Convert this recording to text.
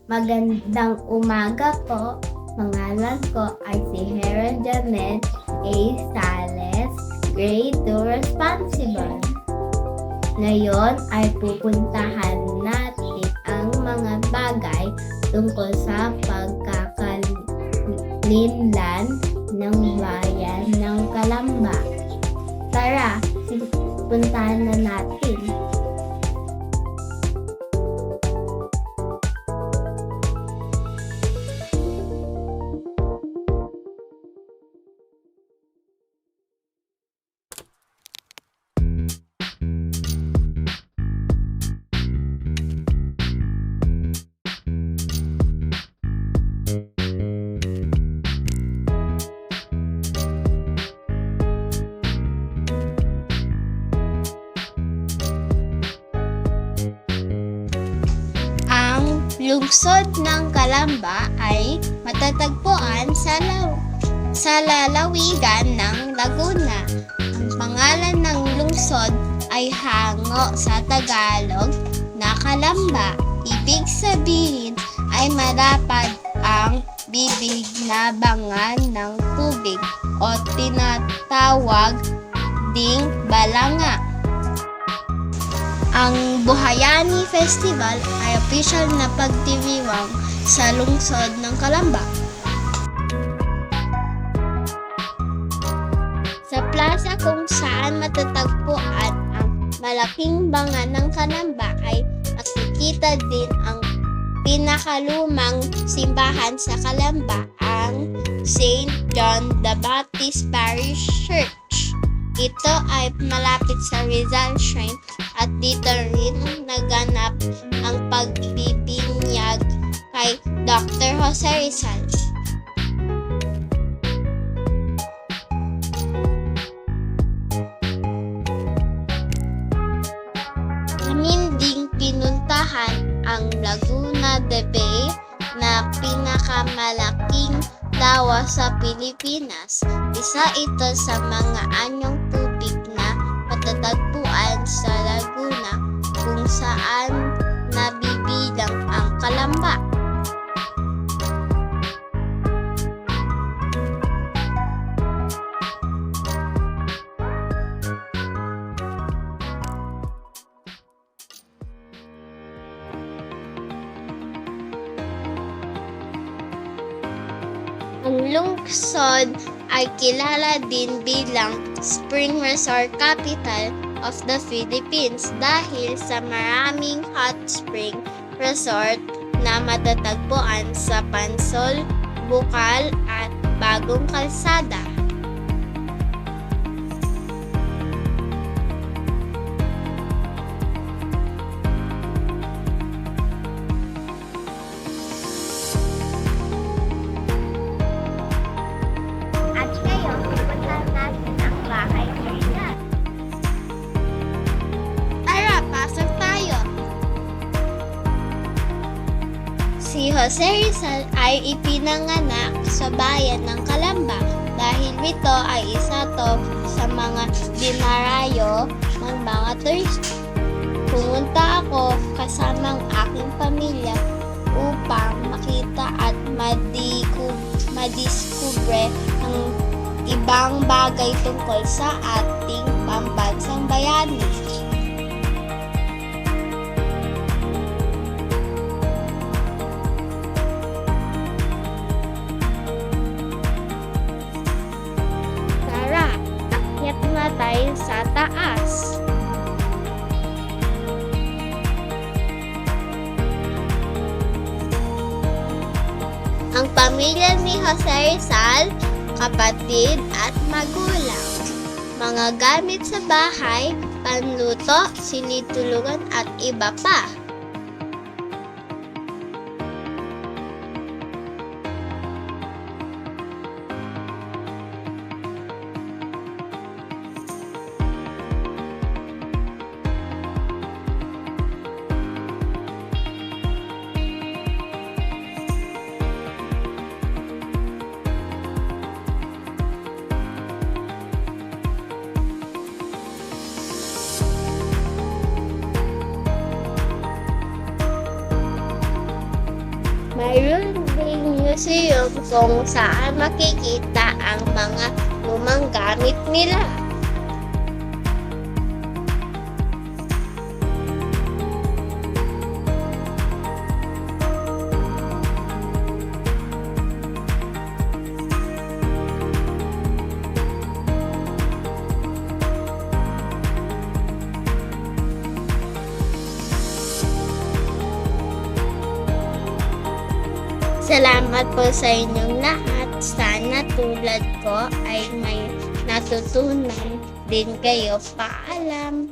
Magandang umaga po. Pangalan ko ay si Hera Janet A. Sales, Grade 2 Responsible. Ngayon ay pupuntahan natin ang mga bagay tungkol sa pagkakalinlan ng bayan ng Calamba. Tara, puntahan na natin. Lungsod ng Calamba ay matatagpuan sa lalawigan ng Laguna. Ang pangalan ng lungsod ay hango sa Tagalog na Calamba. Ibig sabihin ay malapad ang bibig na bangan ng tubig o tinatawag ding balanga. Ang Buhayani Festival ay opisyal na pagdiriwang sa lungsod ng Calamba. Sa plaza kung saan matatagpuan ang malaking bangan ng Calamba ay makikita din ang pinakalumang simbahan sa Calamba, ang St. John the Baptist Parish Church. Ito ay malapit sa Rizal Shrine at dito rin naganap ang pagbibinyag kay Dr. Jose Rizal. Amin ding pinuntahan ang Laguna de Bay na pinakamalaking lawa sa Pilipinas. Isa ito sa mga anyong tubig na matatagpuan sa Laguna kung saan nabibilang ang Calamba. Ang lungsod ay kilala din bilang Spring Resort Capital of the Philippines dahil sa maraming hot spring resort na matatagpuan sa Pansol, Bukal at Bagong Kalsada. Si Jose Rizal ay ipinanganak sa bayan ng Calamba dahil ito ay isa to sa mga dinarayo ng mga turista. Pumunta ako kasamang aking pamilya upang makita at madiskubre ang ibang bagay tungkol sa ating pambansang bayani. Tayo sa taas. Ang pamilya ni Jose Rizal, kapatid at magulang. Mga gamit sa bahay, panluto, silid-tulugan at iba pa. Mayroon ding museum kung saan makikita ang mga lumang gamit nila. Salamat po sa inyong lahat. Sana tulad ko ay may natutunan din kayo. Paalam!